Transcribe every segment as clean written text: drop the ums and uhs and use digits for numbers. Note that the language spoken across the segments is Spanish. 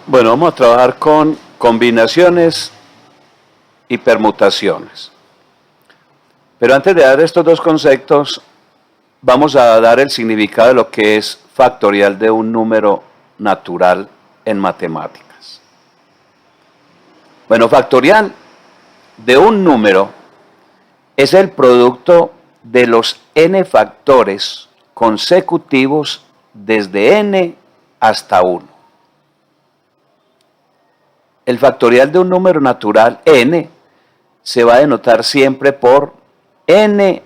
Bueno, vamos a trabajar con combinaciones y permutaciones. Pero antes de dar estos dos conceptos, vamos a dar el significado de lo que es factorial de un número natural en matemáticas. Bueno, factorial de un número es el producto de los n factores consecutivos desde n hasta 1. El factorial de un número natural n se va a denotar siempre por n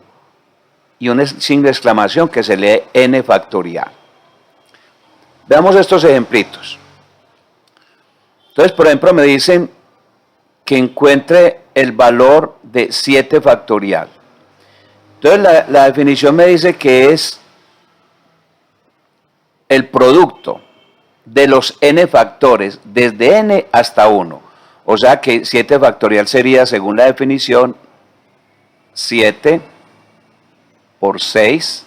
y un signo de exclamación que se lee n factorial. Veamos estos ejemplitos. Entonces, por ejemplo, me dicen que encuentre el valor de 7 factorial. Entonces, la definición me dice que es el producto de los n factores desde n hasta 1. O sea que 7 factorial sería, según la definición, 7 por 6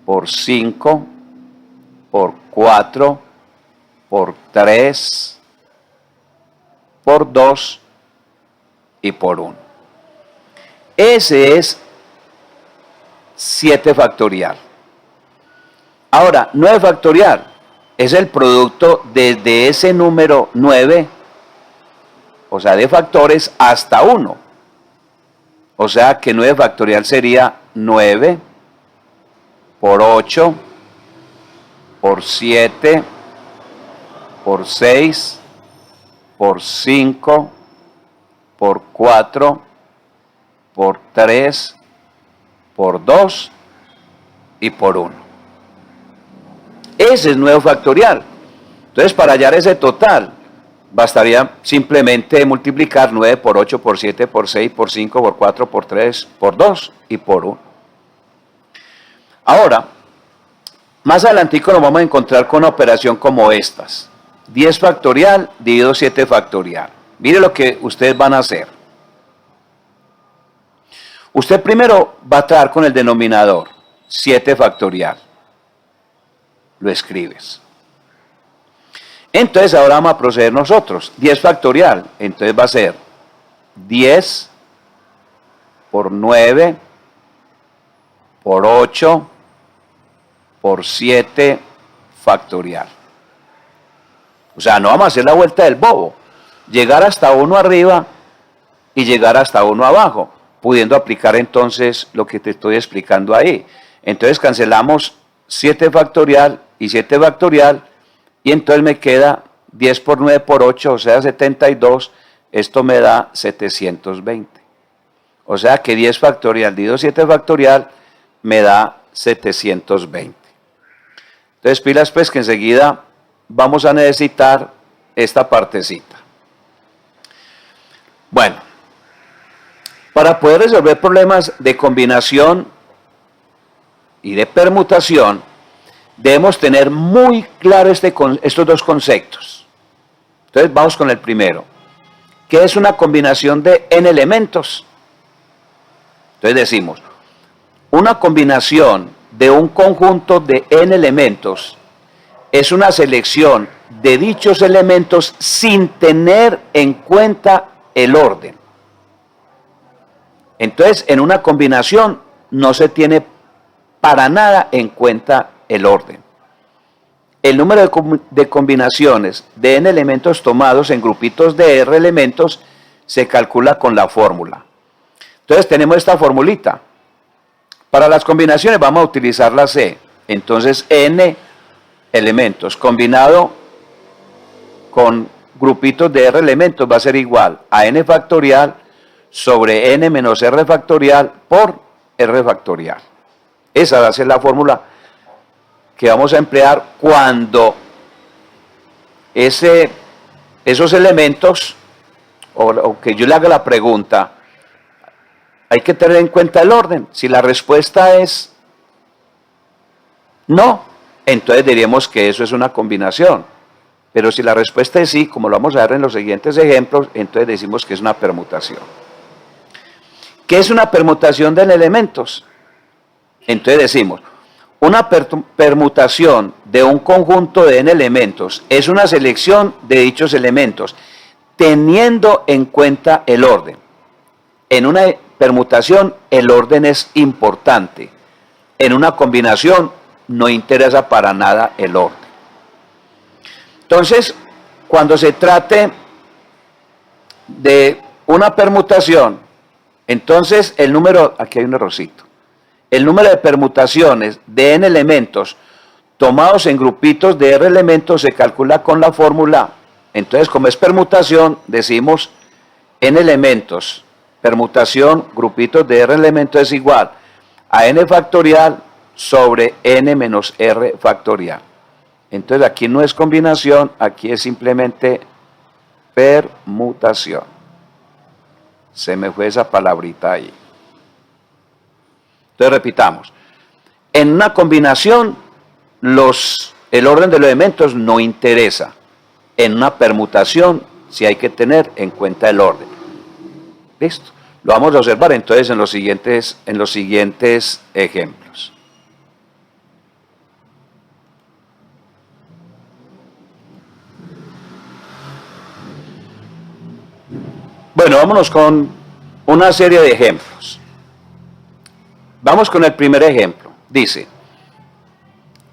por 5 por 4 por 3 por 2 y por 1. Ese es 7 factorial. Ahora, 9 factorial es el producto desde ese número 9, o sea, de factores, hasta 1. O sea que 9 factorial sería 9 por 8 por 7 por 6 por 5 por 4 por 3 por 2 y por 1. Ese es 9 factorial. Entonces, para hallar ese total, bastaría simplemente multiplicar 9 por 8, por 7, por 6, por 5, por 4, por 3, por 2 y por 1. Ahora, más adelantico nos vamos a encontrar con una operación como estas. 10 factorial dividido 7 factorial. Mire lo que ustedes van a hacer. Usted primero va a trabajar con el denominador, 7 factorial. Lo escribes. Entonces ahora vamos a proceder nosotros. 10 factorial. Entonces va a ser 10 por 9 por 8 por 7 factorial. O sea, no vamos a hacer la vuelta del bobo. Llegar hasta 1 arriba y llegar hasta 1 abajo, pudiendo aplicar entonces lo que te estoy explicando ahí. Entonces cancelamos 7 factorial y 7 factorial, y entonces me queda 10 por 9 por 8, o sea 72, esto me da 720. O sea que 10 factorial dividido 7 factorial me da 720. Entonces pilas pues que enseguida vamos a necesitar esta partecita. Bueno, para poder resolver problemas de combinación y de permutación, debemos tener muy claro estos dos conceptos. Entonces vamos con el primero. ¿Qué es una combinación de n elementos? Entonces decimos, una combinación de un conjunto de n elementos es una selección de dichos elementos sin tener en cuenta el orden. Entonces, en una combinación no se tiene para nada en cuenta el orden. El número de combinaciones de n elementos tomados en grupitos de r elementos se calcula con la fórmula. Entonces tenemos esta formulita. Para las combinaciones vamos a utilizar la C. Entonces n elementos combinado con grupitos de r elementos va a ser igual a n factorial sobre n menos r factorial por r factorial. Esa va a ser la fórmula que vamos a emplear cuando esos elementos, o que yo le haga la pregunta, hay que tener en cuenta el orden. Si la respuesta es no, entonces diríamos que eso es una combinación. Pero si la respuesta es sí, como lo vamos a ver en los siguientes ejemplos, entonces decimos que es una permutación. ¿Qué es una permutación de elementos? Entonces decimos, Una permutación de un conjunto de n elementos es una selección de dichos elementos, teniendo en cuenta el orden. En una permutación el orden es importante. En una combinación no interesa para nada el orden. Entonces, cuando se trate de una permutación, entonces el número, aquí hay un errorcito, el número de permutaciones de n elementos tomados en grupitos de r elementos se calcula con la fórmula. Entonces, como es permutación, decimos n elementos, permutación, grupitos de r elementos es igual a n factorial sobre n menos r factorial. Entonces, aquí no es combinación, aquí es simplemente permutación. Se me fue esa palabrita ahí. Entonces repitamos, en una combinación el orden de los elementos no interesa. En una permutación sí hay que tener en cuenta el orden. Listo. Lo vamos a observar entonces en los siguientes ejemplos. Bueno, vámonos con una serie de ejemplos. Vamos con el primer ejemplo. Dice,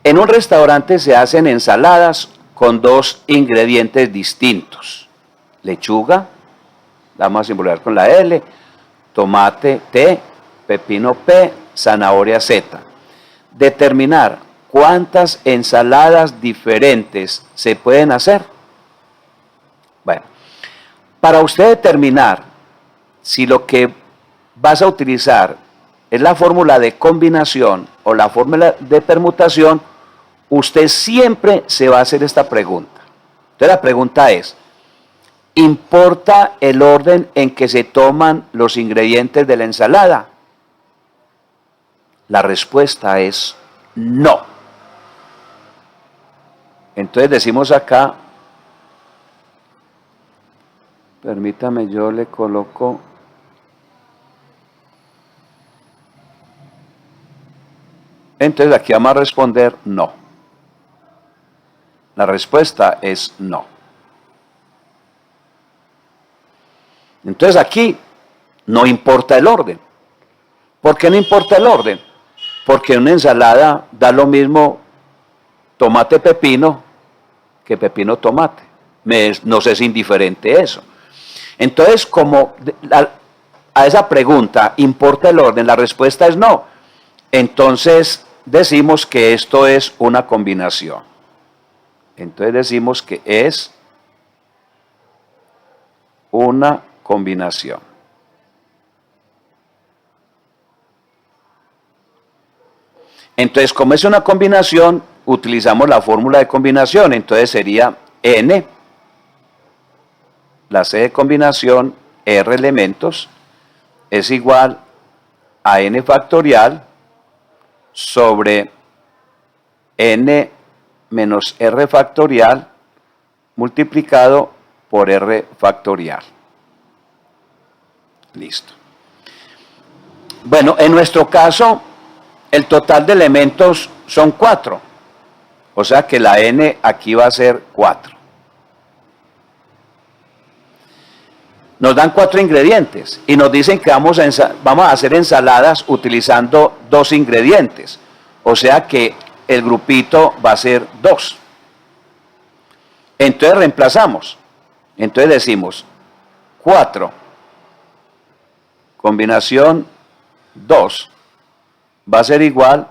en un restaurante se hacen ensaladas con dos ingredientes distintos. Lechuga, vamos a simular con la L, tomate T, pepino P, zanahoria Z. Determinar cuántas ensaladas diferentes se pueden hacer. Bueno, para usted determinar si lo que vas a utilizar es la fórmula de combinación o la fórmula de permutación, usted siempre se va a hacer esta pregunta. Entonces la pregunta es, ¿importa el orden en que se toman los ingredientes de la ensalada? La respuesta es no. Entonces decimos acá, permítame, yo le coloco entonces aquí vamos a responder no. La respuesta es no. Entonces aquí no importa el orden. ¿Por qué no importa el orden? Porque en una ensalada da lo mismo tomate pepino que pepino tomate. Nos es indiferente eso. Entonces, como a esa pregunta, ¿importa el orden? La respuesta es no. Entonces, decimos que esto es una combinación. Entonces, decimos que es una combinación. Entonces, como es una combinación, utilizamos la fórmula de combinación. Entonces, sería n, la C de combinación, R elementos, es igual a n factorial sobre n menos r factorial multiplicado por r factorial. Listo. Bueno, en nuestro caso, el total de elementos son 4. O sea que la n aquí va a ser 4. Nos dan 4 ingredientes y nos dicen que vamos a hacer ensaladas utilizando 2 ingredientes. O sea que el grupito va a ser 2. Entonces reemplazamos. Entonces decimos 4, combinación 2, va a ser igual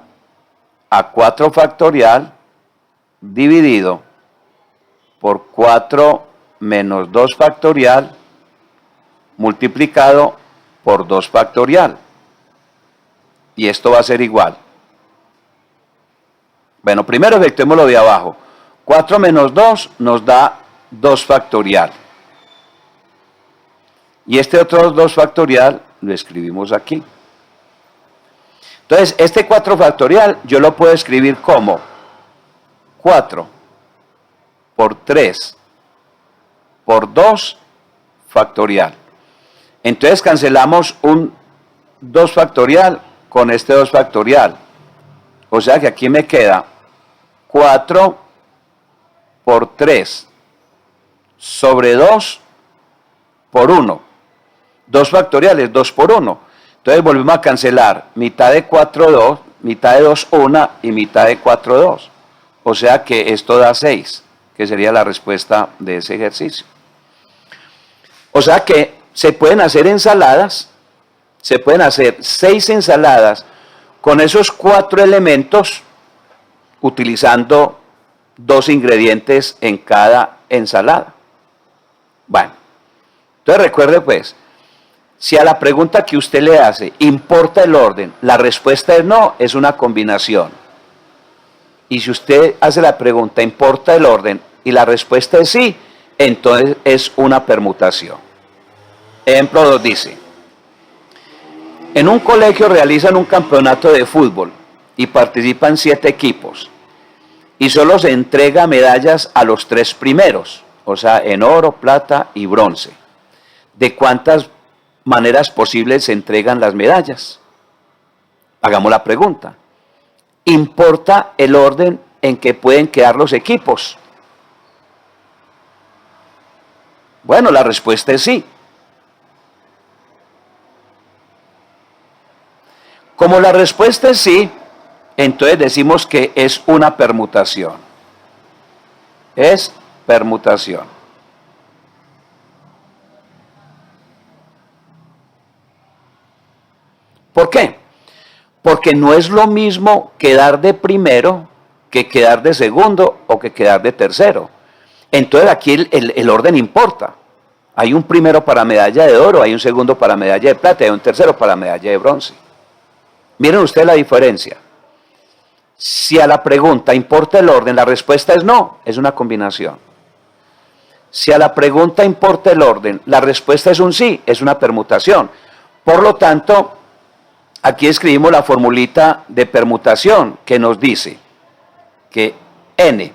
a 4 factorial dividido por 4 menos 2 factorial multiplicado por 2 factorial. Y esto va a ser igual. Bueno, primero efectuemos lo de abajo. 4 menos 2 nos da 2 factorial. Y este otro 2 factorial lo escribimos aquí. Entonces, este 4 factorial yo lo puedo escribir como 4 por 3 por 2 factorial. Entonces cancelamos un 2 factorial con este 2 factorial. O sea que aquí me queda 4 por 3 sobre 2 por 1. 2 factoriales, 2 por 1. Entonces volvemos a cancelar mitad de 4, 2, mitad de 2, 1 y mitad de 4, 2. O sea que esto da 6, que sería la respuesta de ese ejercicio. O sea que se pueden hacer ensaladas, se pueden hacer 6 ensaladas con esos 4 elementos utilizando 2 ingredientes en cada ensalada. Bueno, entonces recuerde pues, si a la pregunta que usted le hace importa el orden, la respuesta es no, es una combinación. Y si usted hace la pregunta importa el orden y la respuesta es sí, entonces es una permutación. Ejemplo 2 dice, en un colegio realizan un campeonato de fútbol y participan 7 equipos y solo se entrega medallas a los 3 primeros, o sea, en oro, plata y bronce. ¿De cuántas maneras posibles se entregan las medallas? Hagamos la pregunta. ¿Importa el orden en que pueden quedar los equipos? Bueno, la respuesta es sí. Como la respuesta es sí, entonces decimos que es una permutación. Es permutación. ¿Por qué? Porque no es lo mismo quedar de primero que quedar de segundo o que quedar de tercero. Entonces aquí el orden importa. Hay un primero para medalla de oro, hay un segundo para medalla de plata y hay un tercero para medalla de bronce. Miren ustedes la diferencia. Si a la pregunta importa el orden, la respuesta es no, es una combinación. Si a la pregunta importa el orden, la respuesta es un sí, es una permutación. Por lo tanto, aquí escribimos la formulita de permutación que nos dice que n,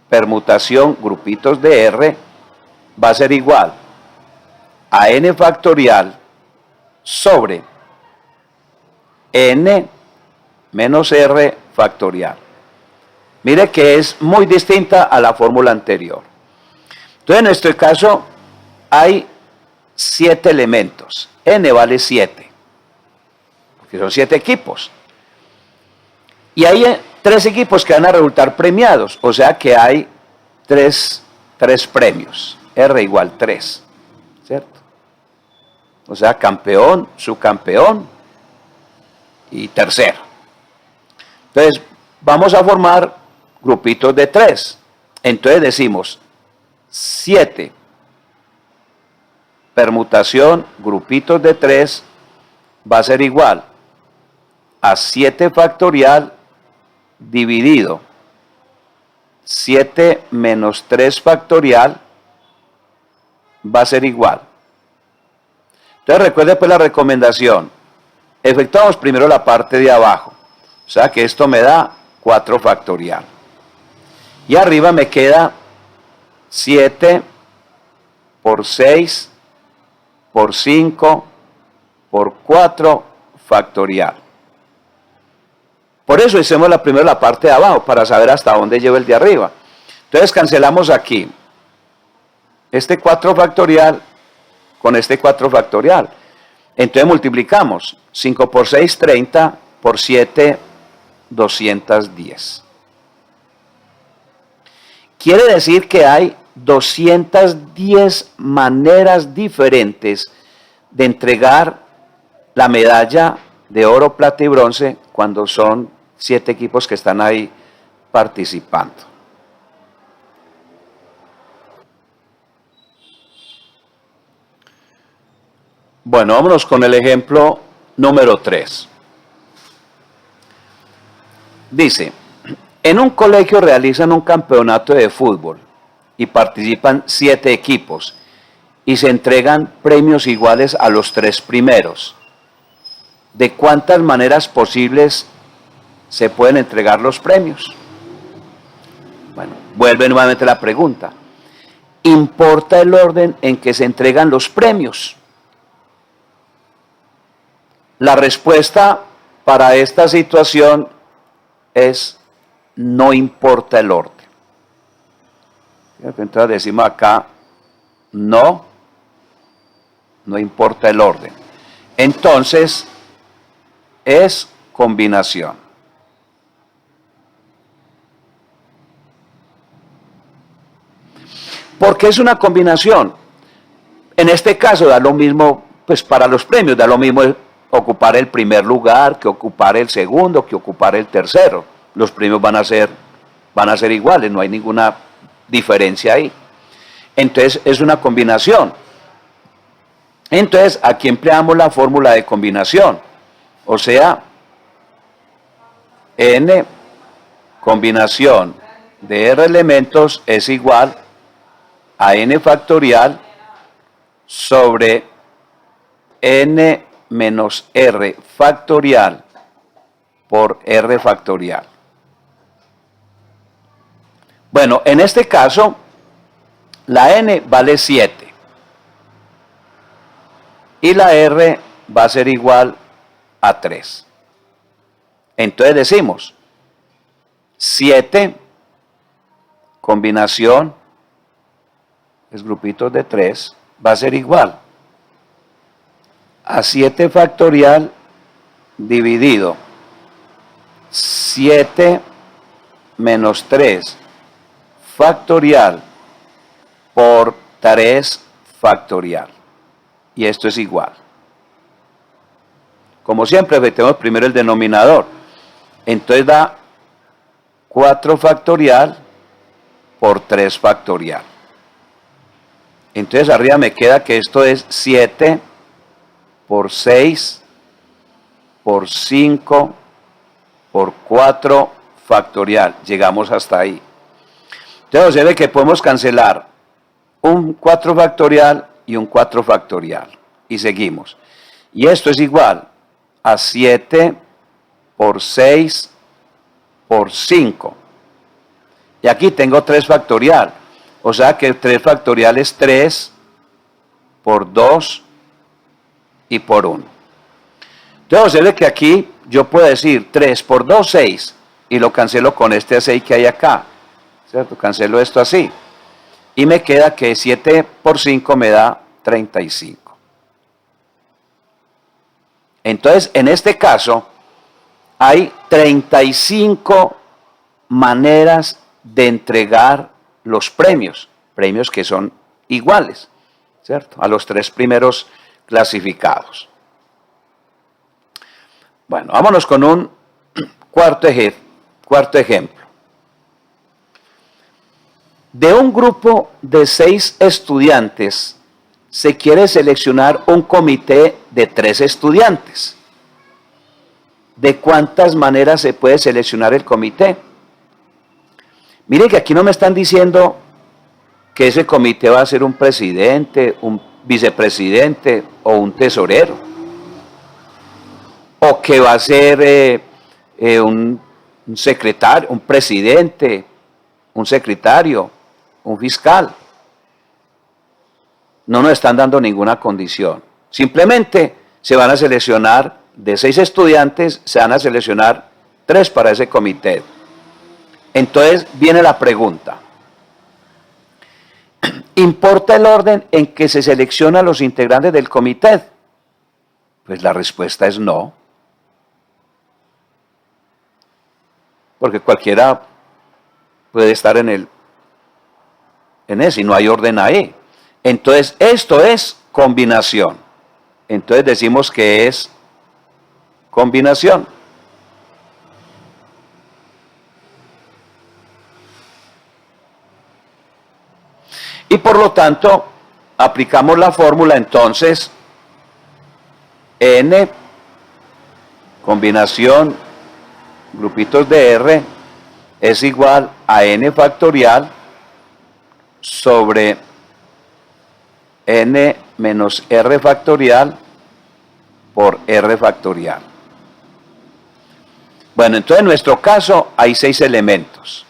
permutación grupitos de R, va a ser igual a n factorial sobre n menos r factorial. Mire que es muy distinta a la fórmula anterior. Entonces, en este caso, hay 7 elementos. N vale 7, porque son 7 equipos. Y hay 3 equipos que van a resultar premiados, o sea que hay 3 premios. R igual 3, ¿cierto? O sea, campeón, subcampeón y tercero. Entonces, vamos a formar grupitos de 3. Entonces decimos 7 permutación grupitos de 3 va a ser igual a 7 factorial dividido 7 menos 3 factorial va a ser igual. Entonces recuerde pues la recomendación. Efectuamos primero la parte de abajo. O sea que esto me da 4 factorial. Y arriba me queda 7 por 6 por 5 por 4 factorial. Por eso hicimos primero la parte de abajo, para saber hasta dónde lleva el de arriba. Entonces cancelamos aquí este 4 factorial con este 4 factorial. Entonces multiplicamos 5 por 6, 30, por 7, 210. Quiere decir que hay 210 maneras diferentes de entregar la medalla de oro, plata y bronce cuando son 7 equipos que están ahí participando. Bueno, vámonos con el ejemplo número 3. Dice, en un colegio realizan un campeonato de fútbol y participan 7 equipos y se entregan premios iguales a los 3 primeros. ¿De cuántas maneras posibles se pueden entregar los premios? Bueno, vuelve nuevamente la pregunta. ¿Importa el orden en que se entregan los premios? La respuesta para esta situación es no importa el orden. Entonces decimos acá no importa el orden. Entonces es combinación. ¿Por qué es una combinación? En este caso da lo mismo, pues para los premios, da lo mismo ocupar el primer lugar que ocupar el segundo, que ocupar el tercero. Los premios van a ser iguales, no hay ninguna diferencia ahí. Entonces es una combinación. Entonces aquí empleamos la fórmula de combinación. O sea, n combinación de r elementos es igual a n factorial sobre n menos r factorial por r factorial. Bueno, en este caso, la n vale 7 y la r va a ser igual a 3. Entonces decimos 7 combinación, es grupitos de 3, va a ser igual a 7 factorial dividido 7 menos 3 factorial por 3 factorial. Y esto es igual. Como siempre, metemos primero el denominador. Entonces da 4 factorial por 3 factorial. Entonces arriba me queda que esto es 7 por 6 por 5 por 4 factorial. Llegamos hasta ahí. Entonces se ve que podemos cancelar un 4 factorial y un 4 factorial. Y seguimos. Y esto es igual a 7 por 6 por 5. Y aquí tengo 3 factorial. O sea que 3 factorial es 3 por 2 y por 1. Entonces se ve que aquí yo puedo decir 3 por 2, 6. Y lo cancelo con este 6 que hay acá. ¿Cierto? Cancelo esto así. Y me queda que 7 por 5 me da 35. Entonces, en este caso, hay 35 maneras de entregar los premios que son iguales, ¿cierto? A los 3 primeros clasificados. Bueno, vámonos con un cuarto ejemplo. De un grupo de 6 estudiantes, se quiere seleccionar un comité de 3 estudiantes. ¿De cuántas maneras se puede seleccionar el comité? Mire que aquí no me están diciendo que ese comité va a ser un presidente, un vicepresidente o un tesorero. O que va a ser un secretario, un presidente, un secretario, un fiscal. No nos están dando ninguna condición. Simplemente se van a seleccionar, de 6 estudiantes, se van a seleccionar 3 para ese comité. Entonces viene la pregunta. ¿Importa el orden en que se seleccionan los integrantes del comité? Pues la respuesta es no. Porque cualquiera puede estar en ese y no hay orden ahí. Entonces, esto es combinación. Entonces decimos que es combinación. Y por lo tanto, aplicamos la fórmula entonces, n, combinación, grupitos de R, es igual a n factorial sobre n menos r factorial por r factorial. Bueno, entonces en nuestro caso hay 6 elementos.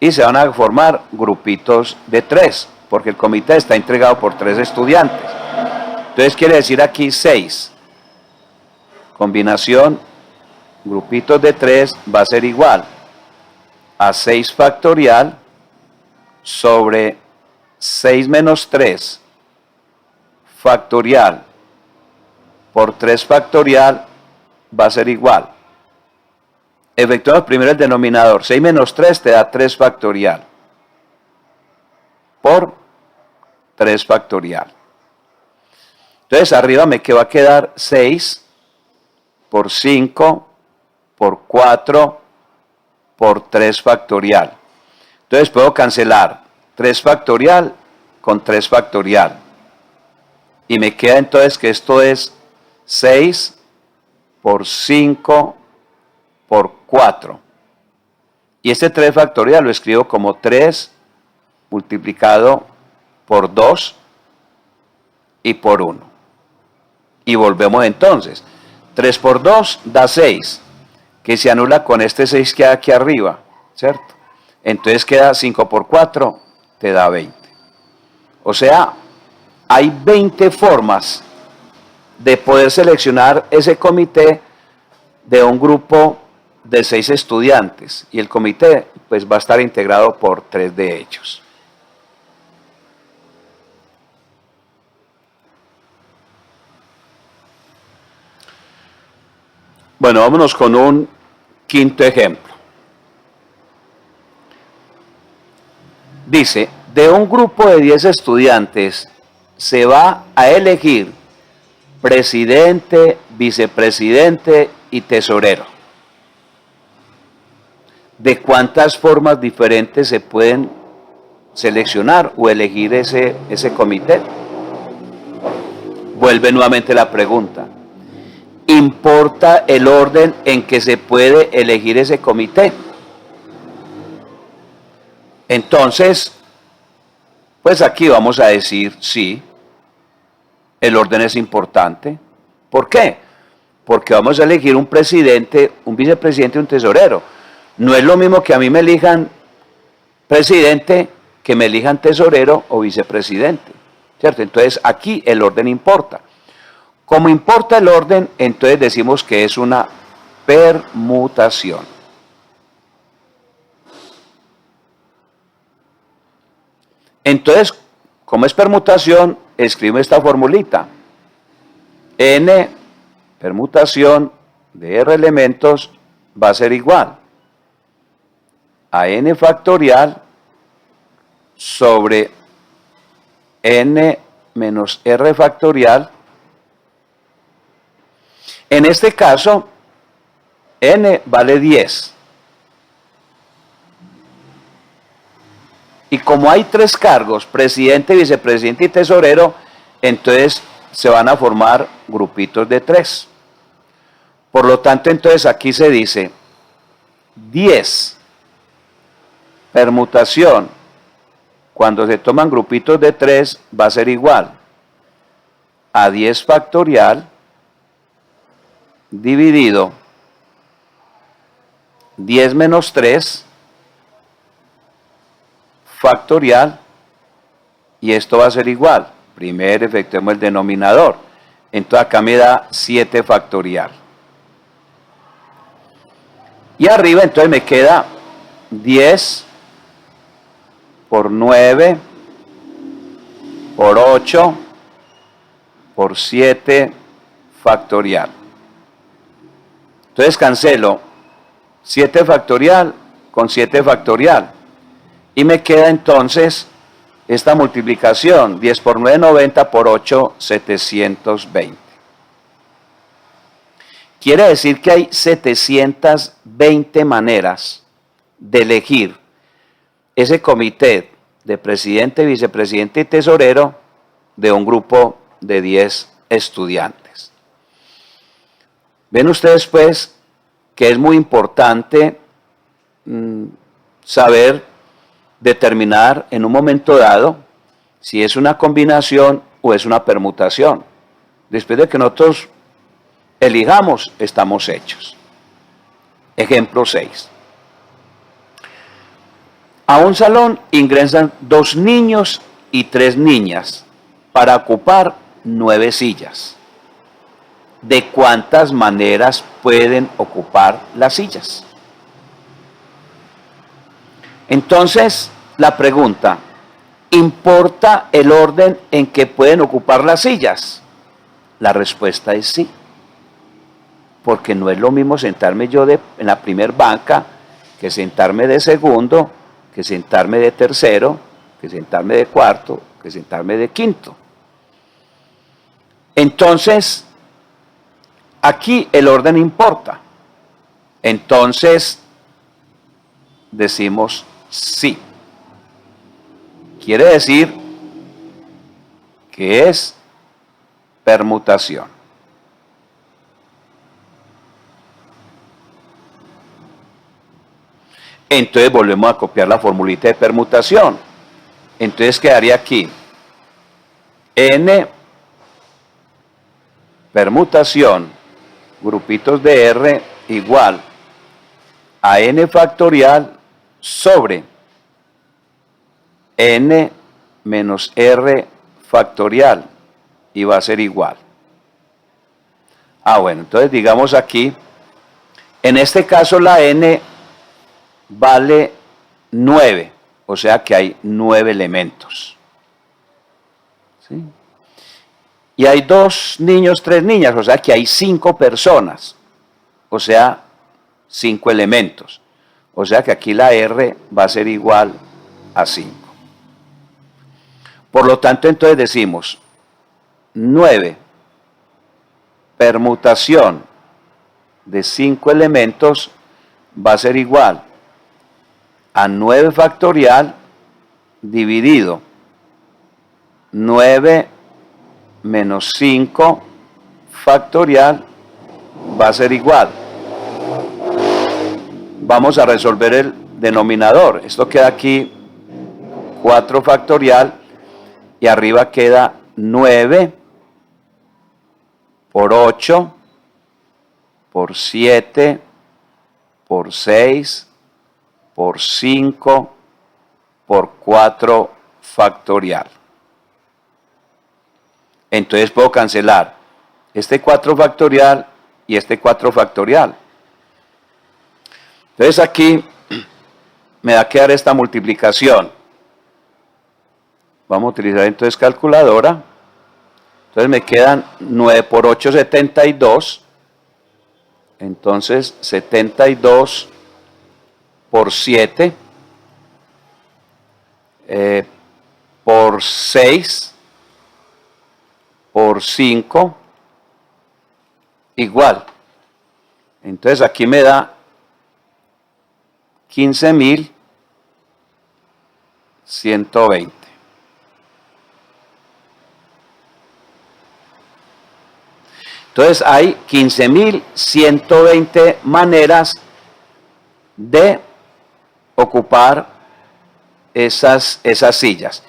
Y se van a formar grupitos de 3, porque el comité está entregado por 3 estudiantes. Entonces quiere decir aquí 6. Combinación, grupitos de 3 va a ser igual a 6 factorial sobre 6 menos 3 factorial por 3 factorial va a ser igual. Efectuamos primero el denominador. 6 menos 3 te da 3 factorial por 3 factorial. Entonces arriba me va a quedar 6 por 5 por 4 por 3 factorial. Entonces puedo cancelar 3 factorial con 3 factorial. Y me queda entonces que esto es 6 por 5 por 4. Y este 3 factorial lo escribo como 3 multiplicado por 2 y por 1. Y volvemos entonces. 3 por 2 da 6, que se anula con este 6 que hay aquí arriba, ¿cierto? Entonces queda 5 por 4, te da 20. O sea, hay 20 formas de poder seleccionar ese comité de un grupo de 6 estudiantes. Y el comité pues va a estar integrado por 3 de ellos. Bueno, vámonos con un quinto ejemplo. Dice, de un grupo de 10 estudiantes se va a elegir presidente, vicepresidente y tesorero. ¿De cuántas formas diferentes se pueden seleccionar o elegir ese comité? Vuelve nuevamente la pregunta. ¿Importa el orden en que se puede elegir ese comité? Entonces, pues aquí vamos a decir sí, el orden es importante. ¿Por qué? Porque vamos a elegir un presidente, un vicepresidente y un tesorero. No es lo mismo que a mí me elijan presidente, que me elijan tesorero o vicepresidente, ¿cierto? Entonces aquí el orden importa. Como importa el orden, entonces decimos que es una permutación. Entonces, como es permutación, escribimos esta formulita. N permutación de R elementos va a ser igual a N factorial sobre N menos R factorial. En este caso, N vale 10. Y como hay 3 cargos, presidente, vicepresidente y tesorero, entonces se van a formar grupitos de 3. Por lo tanto, entonces aquí se dice 10 permutación, cuando se toman grupitos de 3, va a ser igual a 10 factorial dividido 10 menos 3 factorial, y esto va a ser igual. Primero efectuemos el denominador. Entonces acá me da 7 factorial. Y arriba entonces me queda 10 por 9 por 8 por 7 factorial. Entonces cancelo 7 factorial con 7 factorial. Y me queda entonces esta multiplicación, 10 por 9, 90, por 8, 720. Quiere decir que hay 720 maneras de elegir ese comité de presidente, vicepresidente y tesorero de un grupo de 10 estudiantes. Ven ustedes pues que es muy importante saber determinar en un momento dado si es una combinación o es una permutación. Después de que nosotros elijamos, estamos hechos. Ejemplo 6. A un salón ingresan 2 niños y 3 niñas para ocupar 9 sillas. de cuántas maneras pueden ocupar las sillas. Entonces, la pregunta, ¿importa el orden en que pueden ocupar las sillas? La respuesta es sí, porque no es lo mismo sentarme yo en la primer banca que sentarme de segundo, que sentarme de tercero, que sentarme de cuarto, que sentarme de quinto. Entonces, aquí el orden importa. Entonces, decimos sí. Quiere decir que es permutación. Entonces volvemos a copiar la formulita de permutación. Entonces quedaría aquí n permutación grupitos de R igual a n factorial sobre n menos r factorial y va a ser igual. Bueno, entonces digamos aquí, en este caso la n vale 9, o sea que hay 9 elementos. ¿Sí? Y hay 2 niños, 3 niñas, o sea que hay 5 personas, o sea, 5 elementos. O sea que aquí la R va a ser igual a 5. Por lo tanto, entonces decimos 9 permutación de 5 elementos va a ser igual a 9 factorial dividido 9 menos 5 factorial va a ser igual. Vamos a resolver el denominador. Esto queda aquí 4 factorial y arriba queda 9 por 8 por 7 por 6 por 5 por 4 factorial. Entonces puedo cancelar este 4 factorial y este 4 factorial. Entonces aquí me da que dar esta multiplicación. Vamos a utilizar entonces calculadora. Entonces me quedan 9 por 8, 72. Entonces 72 por 7 por 6 por 5 igual. Entonces aquí me da 15.120. Entonces hay 15.120 maneras de ocupar esas sillas.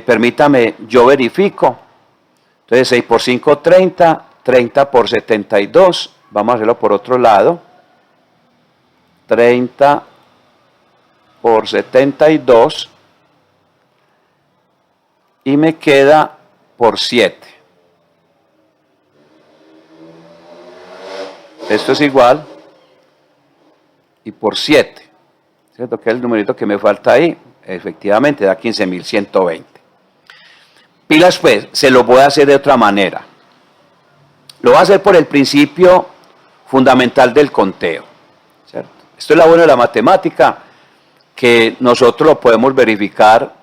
Permítame, yo verifico. Entonces 6 por 5, 30, 30 por 72. Vamos a hacerlo por otro lado. 30 por 72 y me queda por 7. Esto es igual y por 7, ¿cierto? Que es el numerito que me falta ahí, efectivamente da 15.120. Pilas pues, se lo voy a hacer de otra manera. Lo voy a hacer por el principio fundamental del conteo, ¿cierto? Esto es lo bueno de la matemática, que nosotros lo podemos verificar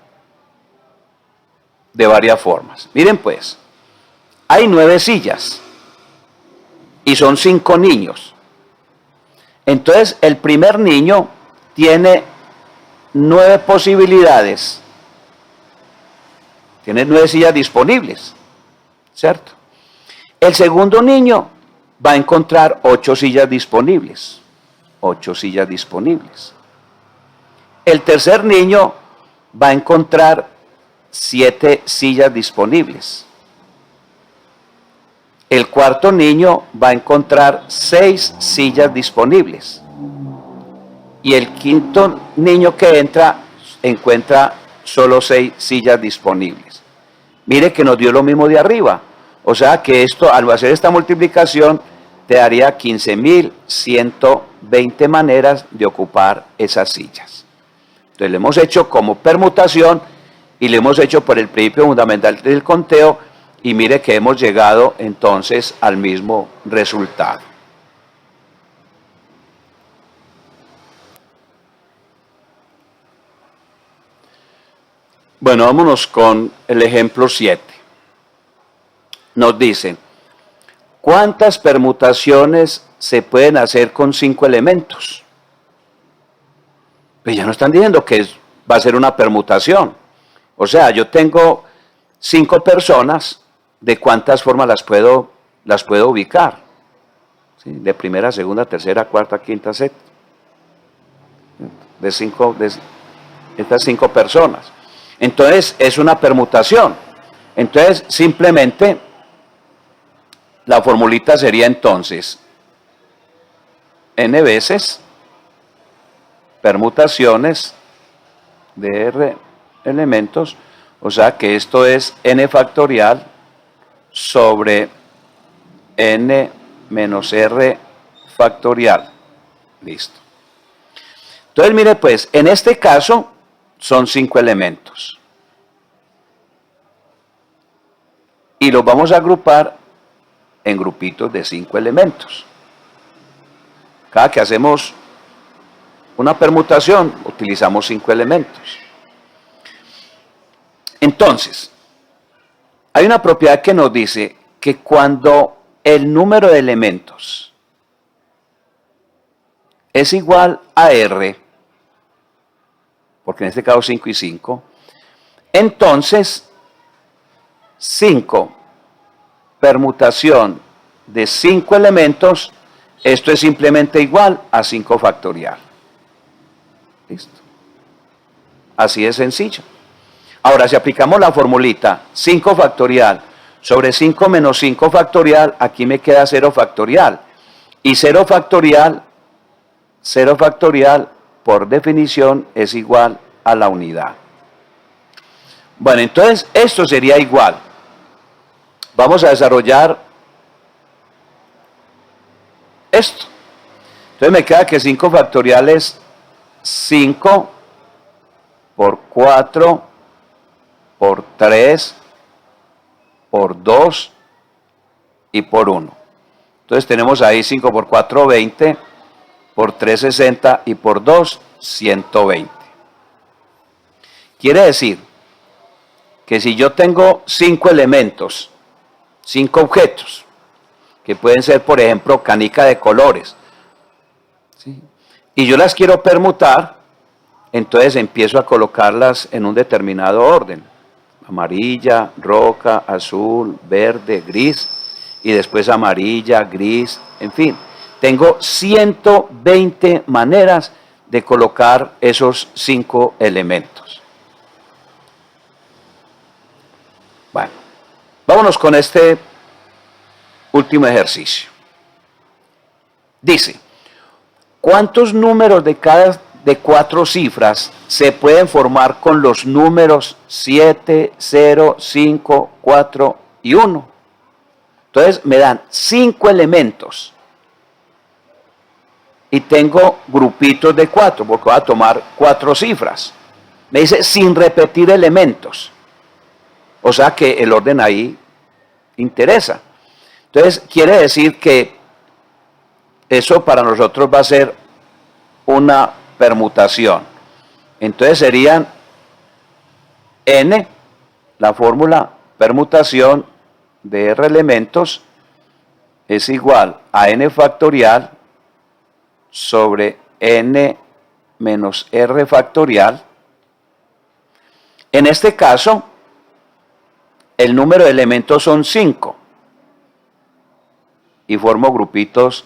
de varias formas. Miren pues, hay 9 sillas y son 5 niños. Entonces el primer niño tiene 9 posibilidades, tiene 9 sillas disponibles, ¿cierto? El segundo niño va a encontrar 8 sillas disponibles, 8 sillas disponibles. El tercer niño va a encontrar 7 sillas disponibles. El cuarto niño va a encontrar 6 sillas disponibles. Y el quinto niño que encuentra solo 6 sillas disponibles. Mire que nos dio lo mismo de arriba. O sea que esto, al hacer esta multiplicación, te daría 15.120 maneras de ocupar esas sillas. Entonces, lo hemos hecho como permutación y lo hemos hecho por el principio fundamental del conteo, y mire que hemos llegado entonces al mismo resultado. Bueno, vámonos con el ejemplo 7. Nos dice, ¿cuántas permutaciones se pueden hacer con 5 elementos? Pues ya nos están diciendo que va a ser una permutación. O sea, yo tengo 5 personas, ¿de cuántas formas las puedo ubicar? ¿Sí? De primera, segunda, tercera, cuarta, quinta, sexta. De estas 5 personas. Entonces, es una permutación. Entonces, simplemente, la formulita sería entonces n veces permutaciones de r elementos, o sea que esto es n factorial sobre n menos r factorial. Listo. Entonces, mire pues, en este caso son 5 elementos. Y los vamos a agrupar en grupitos de 5 elementos. Cada que hacemos una permutación, utilizamos 5 elementos. Entonces, hay una propiedad que nos dice que cuando el número de elementos es igual a R, porque en este caso 5 y 5, entonces 5 permutación de 5 elementos, esto es simplemente igual a 5 factorial. ¿Listo? Así de sencillo. Ahora, si aplicamos la formulita 5 factorial sobre 5 menos 5 factorial, aquí me queda 0 factorial. Y 0 factorial por definición es igual a la unidad. Bueno, entonces esto sería igual. Vamos a desarrollar esto. Entonces me queda que 5 factorial es 5 por 4 por 3 por 2 y por 1. Entonces tenemos ahí 5 por 4, 20, por 3, 60 y por 2, 120. Quiere decir que si yo tengo 5 elementos, 5 objetos, que pueden ser, por ejemplo, canica de colores, ¿sí? Y yo las quiero permutar, entonces empiezo a colocarlas en un determinado orden. Amarilla, roja, azul, verde, gris, y después amarilla, gris, en fin. Tengo 120 maneras de colocar esos 5 elementos. Bueno, vámonos con este último ejercicio. Dice, ¿cuántos números de 4 cifras se pueden formar con los números 7, 0, 5, 4 y 1? Entonces me dan 5 elementos y tengo grupitos de 4, porque voy a tomar 4 cifras. Me dice sin repetir elementos. O sea que el orden ahí interesa. Entonces quiere decir que eso para nosotros va a ser una permutación. Entonces serían n, la fórmula permutación de r elementos es igual a n factorial sobre n menos r factorial. En este caso, el número de elementos son 5 y formo grupitos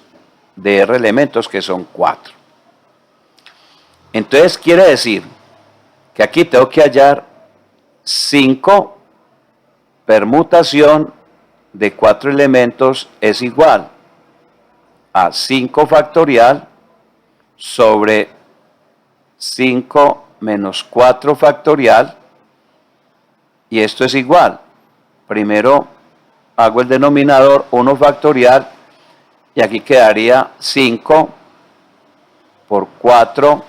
de r elementos que son 4. Entonces quiere decir que aquí tengo que hallar 5 permutación de 4 elementos es igual a 5 factorial sobre 5 menos 4 factorial, y esto es igual, primero hago el denominador 1 factorial y aquí quedaría 5 por 4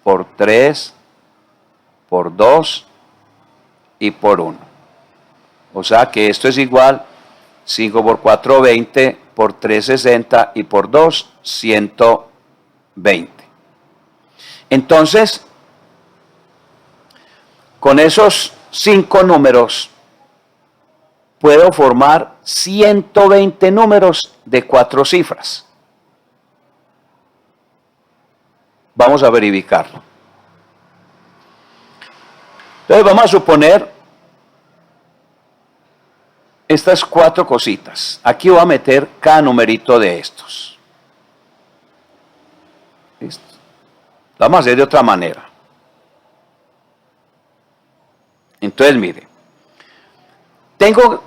por 3 por 2 y por 1. O sea que esto es igual 5 por 4, 20, por 3, 60 y por 2, 120. Entonces, con esos 5 números, puedo formar 120 números de 4 cifras. Vamos a verificarlo. Entonces vamos a suponer estas 4 cositas. Aquí voy a meter cada numerito de estos. ¿Listo? Lo vamos a hacer de otra manera. Entonces, mire, tengo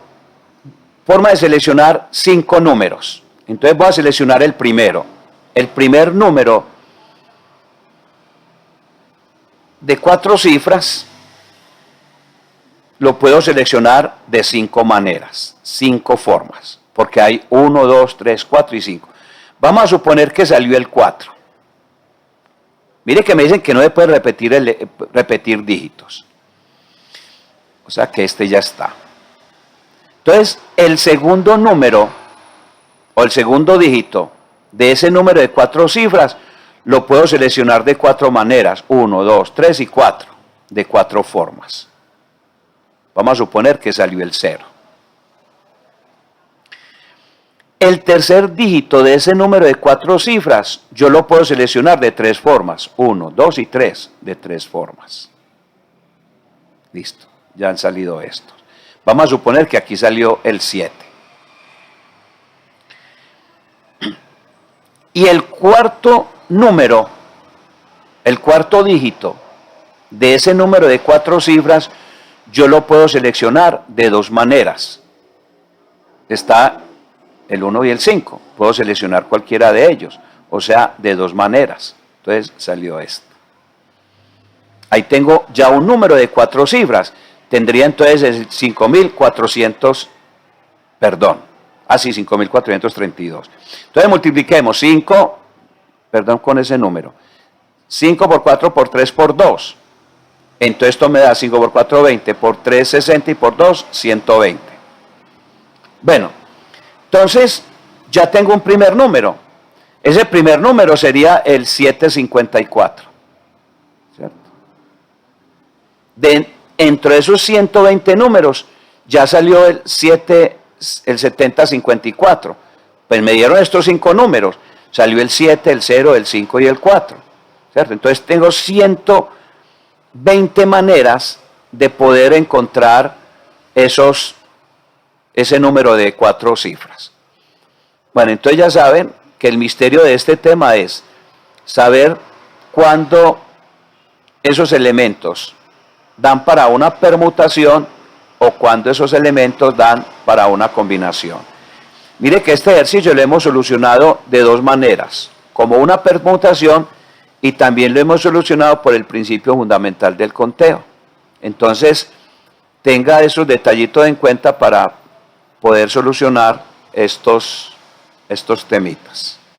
forma de seleccionar 5 números. Entonces voy a seleccionar el primero. El primer número de 4 cifras lo puedo seleccionar de 5 maneras, 5 formas, porque hay 1, 2, 3, 4 y 5. Vamos a suponer que salió el 4. Mire que me dicen que no se puede repetir dígitos. O sea que este ya está. Entonces, el segundo número, o el segundo dígito de ese número de 4 cifras, lo puedo seleccionar de 4 maneras. 1, 2, 3 y 4. De 4 formas. Vamos a suponer que salió el 0. El tercer dígito de ese número de 4 cifras, yo lo puedo seleccionar de 3 formas. 1, 2 y 3, de 3 formas. Listo, ya han salido estos. Vamos a suponer que aquí salió el 7. Y el cuarto número, el cuarto dígito de ese número de 4 cifras, yo lo puedo seleccionar de 2 maneras. Está el 1 y el 5. Puedo seleccionar cualquiera de ellos. O sea, de 2 maneras. Entonces salió esto. Ahí tengo ya un número de 4 cifras. Tendría entonces el 5.400, perdón. Así, 5.432. Entonces multipliquemos 5, perdón con ese número. 5 por 4 por 3 por 2. Entonces esto me da 5 por 4, 20, por 3, 60 y por 2, 120. Bueno, entonces ya tengo un primer número. Ese primer número sería el 754. ¿Cierto? Entre esos 120 números ya salió el 7054. Pues me dieron estos 5 números. Salió el 7, el 0, el 5 y el 4. ¿Cierto? Entonces tengo 120 maneras de poder encontrar ese número de 4 cifras. Bueno, entonces ya saben que el misterio de este tema es saber cuándo esos elementos dan para una permutación o cuándo esos elementos dan para una combinación. Mire que este ejercicio lo hemos solucionado de 2 maneras, como una permutación y también lo hemos solucionado por el principio fundamental del conteo. Entonces, tenga esos detallitos en cuenta para poder solucionar estos temitas.